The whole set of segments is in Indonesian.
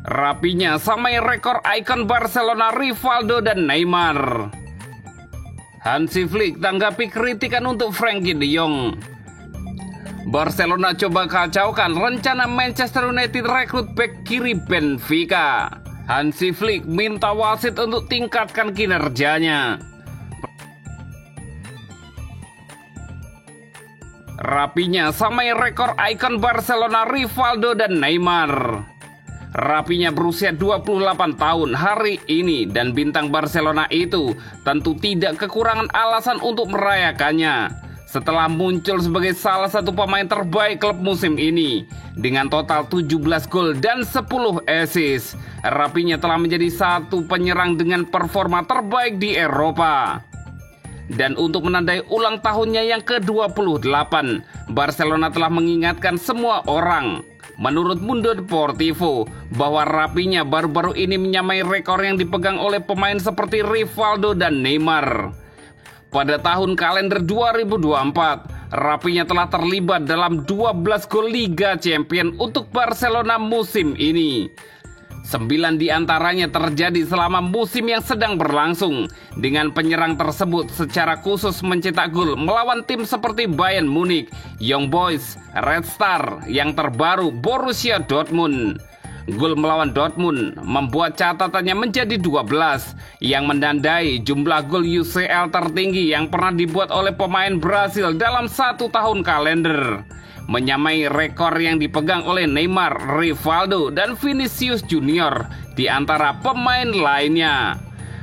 Rapinya samai rekor ikon Barcelona Rivaldo dan Neymar. Hansi Flick tanggapi kritikan untuk Frenkie de Jong. Barcelona coba kacaukan rencana Manchester United rekrut bek kiri Benfica. Hansi Flick minta wasit untuk tingkatkan kinerjanya. Rapinya samai rekor ikon Barcelona Rivaldo dan Neymar. Rapinya berusia 28 tahun hari ini dan bintang Barcelona itu tentu tidak kekurangan alasan untuk merayakannya. Setelah muncul sebagai salah satu pemain terbaik klub musim ini dengan total 17 gol dan 10 assist, Rapinya telah menjadi satu penyerang dengan performa terbaik di Eropa. Dan untuk menandai ulang tahunnya yang ke-28, Barcelona telah mengingatkan semua orang, menurut Mundo Deportivo, bahwa Rapinya baru-baru ini menyamai rekor yang dipegang oleh pemain seperti Rivaldo dan Neymar. Pada tahun kalender 2024, Rapinya telah terlibat dalam 12 gol Liga Champions untuk Barcelona musim ini. 9 diantaranya terjadi selama musim yang sedang berlangsung, dengan penyerang tersebut secara khusus mencetak gol melawan tim seperti Bayern Munich, Young Boys, Red Star, yang terbaru Borussia Dortmund. Gol melawan Dortmund membuat catatannya menjadi 12, yang menandai jumlah gol UCL tertinggi yang pernah dibuat oleh pemain Brasil dalam satu tahun kalender, menyamai rekor yang dipegang oleh Neymar, Rivaldo, dan Vinicius Junior di antara pemain lainnya.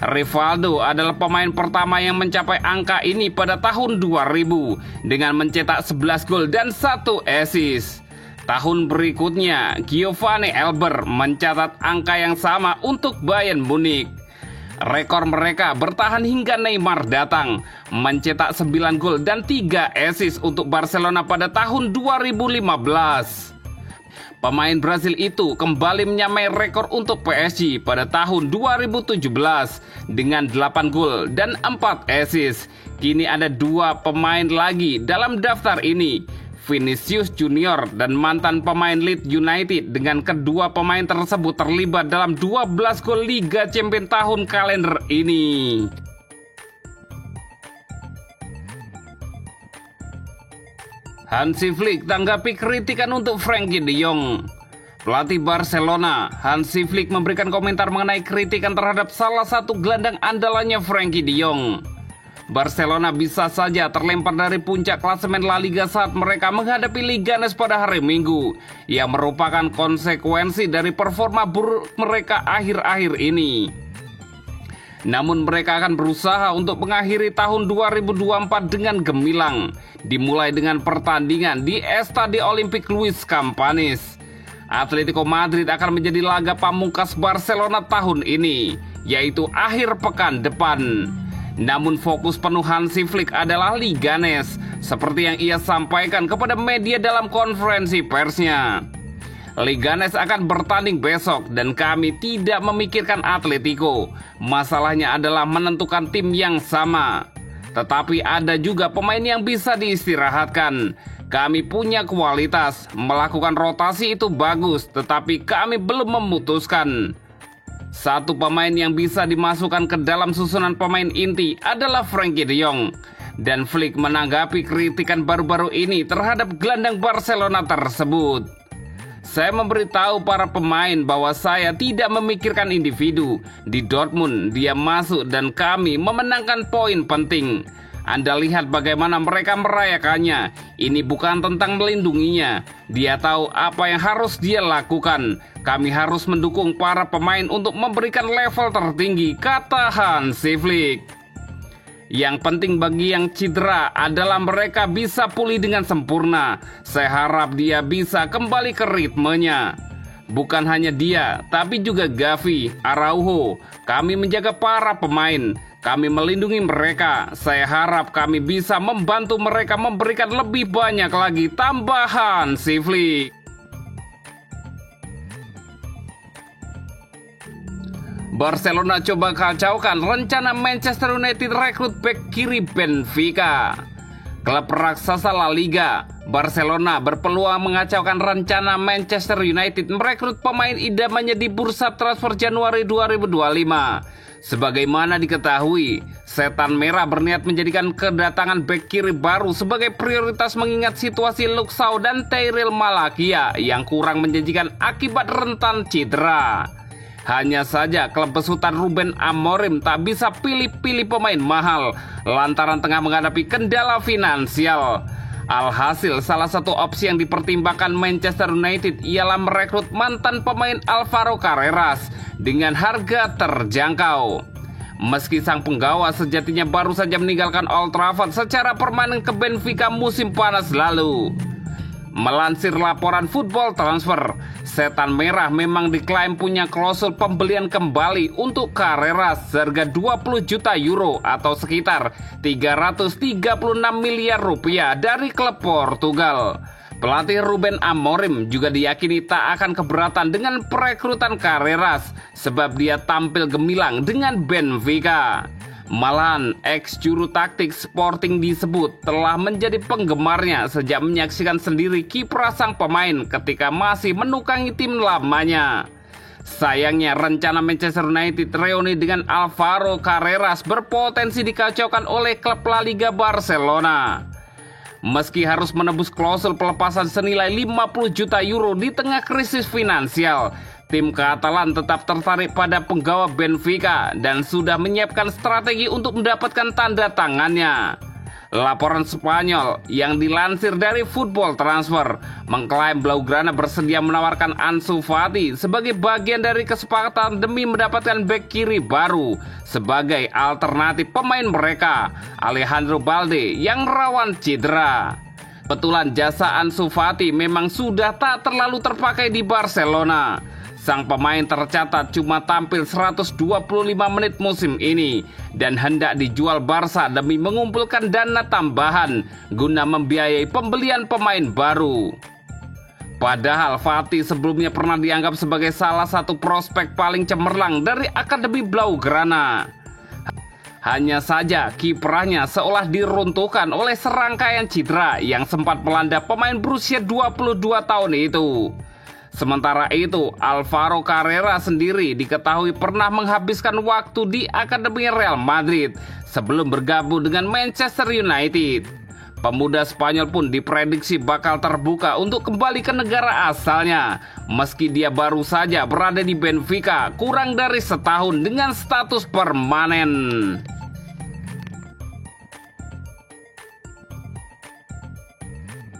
Rivaldo adalah pemain pertama yang mencapai angka ini pada tahun 2000 dengan mencetak 11 gol dan 1 assist. Tahun berikutnya, Giovanni Elber mencatat angka yang sama untuk Bayern Munich. Rekor mereka bertahan hingga Neymar datang, mencetak 9 gol dan 3 assist untuk Barcelona pada tahun 2015. Pemain Brasil itu kembali menyamai rekor untuk PSG pada tahun 2017 dengan 8 gol dan 4 assist. Kini ada 2 pemain lagi dalam daftar ini, Vinicius Junior dan mantan pemain Leeds United, dengan kedua pemain tersebut terlibat dalam 12 gol Liga Champions tahun kalender ini. Hansi Flick tanggapi kritikan untuk Frenkie de Jong. Pelatih Barcelona, Hansi Flick, memberikan komentar mengenai kritikan terhadap salah satu gelandang andalannya, Frenkie de Jong. Barcelona bisa saja terlempar dari puncak klasemen La Liga saat mereka menghadapi Leganes pada hari Minggu, yang merupakan konsekuensi dari performa buruk mereka akhir-akhir ini. Namun mereka akan berusaha untuk mengakhiri tahun 2024 dengan gemilang, dimulai dengan pertandingan di Estadio Olímpic Luis Campanis. Atletico Madrid akan menjadi laga pamungkas Barcelona tahun ini, yaitu akhir pekan depan. Namun fokus penuh Hansi Flick adalah Leganes, seperti yang ia sampaikan kepada media dalam konferensi persnya. Leganes akan bertanding besok dan kami tidak memikirkan Atletico. Masalahnya adalah menentukan tim yang sama. Tetapi ada juga pemain yang bisa diistirahatkan. Kami punya kualitas, melakukan rotasi itu bagus, tetapi kami belum memutuskan. Satu pemain yang bisa dimasukkan ke dalam susunan pemain inti adalah Frenkie de Jong. Dan Flick menanggapi kritikan baru-baru ini terhadap gelandang Barcelona tersebut. Saya memberitahu para pemain bahwa saya tidak memikirkan individu. Di Dortmund dia masuk dan kami memenangkan poin penting. Anda lihat bagaimana mereka merayakannya. Ini bukan tentang melindunginya. Dia tahu apa yang harus dia lakukan. Kami harus mendukung para pemain untuk memberikan level tertinggi, kata Hansi Flick. Yang penting bagi yang cedera adalah mereka bisa pulih dengan sempurna. Saya harap dia bisa kembali ke ritmenya. Bukan hanya dia, tapi juga Gavi, Araujo. Kami menjaga para pemain. Kami melindungi mereka. Saya harap kami bisa membantu mereka memberikan lebih banyak lagi, tambahan Hansi Flick. Barcelona coba kacaukan rencana Manchester United rekrut bek kiri Benfica. Klub raksasa La Liga Barcelona berpeluang mengacaukan rencana Manchester United merekrut pemain idamannya di bursa transfer Januari 2025. Sebagaimana diketahui, Setan Merah berniat menjadikan kedatangan bek kiri baru sebagai prioritas mengingat situasi Luke Shaw dan Tyrell Malacia yang kurang menjanjikan akibat rentan cedera. Hanya saja klub besutan Ruben Amorim tak bisa pilih-pilih pemain mahal lantaran tengah menghadapi kendala finansial. Alhasil, salah satu opsi yang dipertimbangkan Manchester United ialah merekrut mantan pemain Alvaro Carreras dengan harga terjangkau. Meski sang penggawa sejatinya baru saja meninggalkan Old Trafford secara permanen ke Benfica musim panas lalu. Melansir laporan Football Transfer, Setan Merah memang diklaim punya klausul pembelian kembali untuk Carreras seharga 20 juta euro atau sekitar 336 miliar rupiah dari klub Portugal. Pelatih Ruben Amorim juga diyakini tak akan keberatan dengan perekrutan Carreras sebab dia tampil gemilang dengan Benfica. Malahan, ex-juru taktik Sporting disebut telah menjadi penggemarnya sejak menyaksikan sendiri kiprah sang pemain ketika masih menukangi tim lamanya. Sayangnya, rencana Manchester United reuni dengan Alvaro Carreras berpotensi dikacaukan oleh klub La Liga Barcelona. Meski harus menebus klausul pelepasan senilai 50 juta euro di tengah krisis finansial, tim Katalan tetap tertarik pada penggawa Benfica dan sudah menyiapkan strategi untuk mendapatkan tanda tangannya. Laporan Spanyol yang dilansir dari Football Transfer mengklaim Blaugrana bersedia menawarkan Ansu Fati sebagai bagian dari kesepakatan demi mendapatkan bek kiri baru sebagai alternatif pemain mereka, Alejandro Balde, yang rawan cedera. Kebetulan jasa Ansu Fati memang sudah tak terlalu terpakai di Barcelona. Sang pemain tercatat cuma tampil 125 menit musim ini dan hendak dijual Barca demi mengumpulkan dana tambahan guna membiayai pembelian pemain baru. Padahal Fati sebelumnya pernah dianggap sebagai salah satu prospek paling cemerlang dari Akademi Blaugrana. Hanya saja kiprahnya seolah diruntuhkan oleh serangkaian cedera yang sempat melanda pemain berusia 22 tahun itu. Sementara itu, Alvaro Carreras sendiri diketahui pernah menghabiskan waktu di Akademi Real Madrid sebelum bergabung dengan Manchester United. Pemuda Spanyol pun diprediksi bakal terbuka untuk kembali ke negara asalnya, meski dia baru saja berada di Benfica kurang dari setahun dengan status permanen.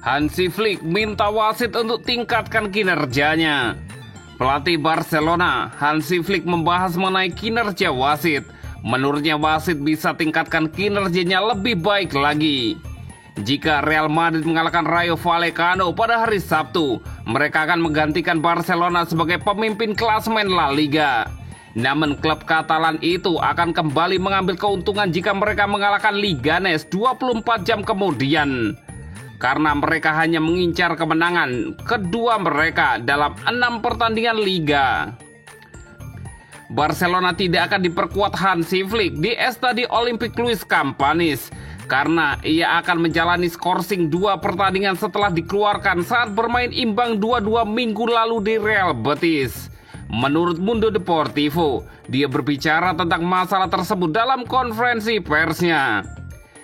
Hansi Flick minta wasit untuk tingkatkan kinerjanya. Pelatih Barcelona, Hansi Flick membahas mengenai kinerja wasit. Menurutnya wasit bisa tingkatkan kinerjanya lebih baik lagi. Jika Real Madrid mengalahkan Rayo Vallecano pada hari Sabtu, mereka akan menggantikan Barcelona sebagai pemimpin klasemen La Liga. Namun klub Katalan itu akan kembali mengambil keuntungan jika mereka mengalahkan Leganes 24 jam kemudian. Karena mereka hanya mengincar kemenangan kedua mereka dalam 6 pertandingan Liga. Barcelona tidak akan diperkuat Hansi Flick di Estadi Olympic Luis Campanis karena ia akan menjalani skorsing 2 pertandingan setelah dikeluarkan saat bermain imbang 2-2 minggu lalu di Real Betis. Menurut Mundo Deportivo, dia berbicara tentang masalah tersebut dalam konferensi persnya.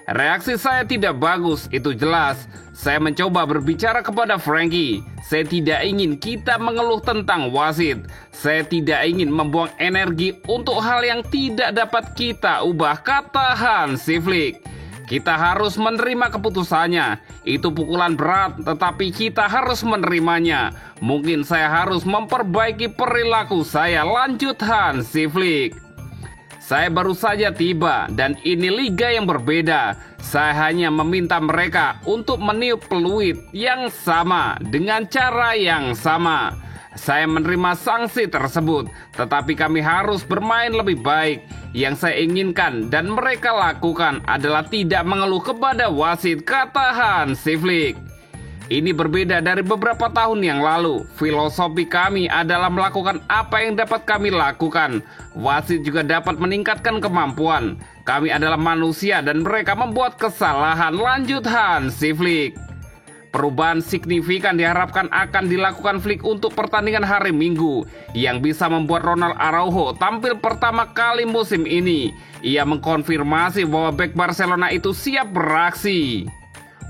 Reaksi saya tidak bagus, itu jelas. Saya mencoba berbicara kepada Frankie. Saya tidak ingin kita mengeluh tentang wasit. Saya tidak ingin membuang energi untuk hal yang tidak dapat kita ubah, kata Hansi Flick. Kita harus menerima keputusannya. Itu pukulan berat, tetapi kita harus menerimanya. Mungkin saya harus memperbaiki perilaku saya, lanjut Hansi Flick. Saya baru saja tiba dan ini liga yang berbeda. Saya hanya meminta mereka untuk meniup peluit yang sama dengan cara yang sama. Saya menerima sanksi tersebut, tetapi kami harus bermain lebih baik. Yang saya inginkan dan mereka lakukan adalah tidak mengeluh kepada wasit, kata Hansi Flick. Ini berbeda dari beberapa tahun yang lalu. Filosofi kami adalah melakukan apa yang dapat kami lakukan. Wasit juga dapat meningkatkan kemampuan. Kami adalah manusia dan mereka membuat kesalahan, lanjut Hansi Flick. Perubahan signifikan diharapkan akan dilakukan Flick untuk pertandingan hari Minggu yang bisa membuat Ronald Araujo tampil pertama kali musim ini. Ia mengkonfirmasi bahwa bek Barcelona itu siap beraksi.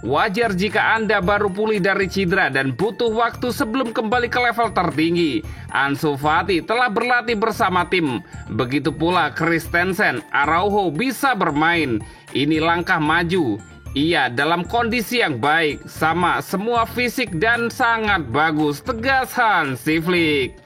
Wajar jika Anda baru pulih dari cedera dan butuh waktu sebelum kembali ke level tertinggi. Ansu Fati telah berlatih bersama tim. Begitu pula Christensen, Araujo bisa bermain. Ini langkah maju. Ia dalam kondisi yang baik, sama semua fisik dan sangat bagus, tegas Hansi Flick.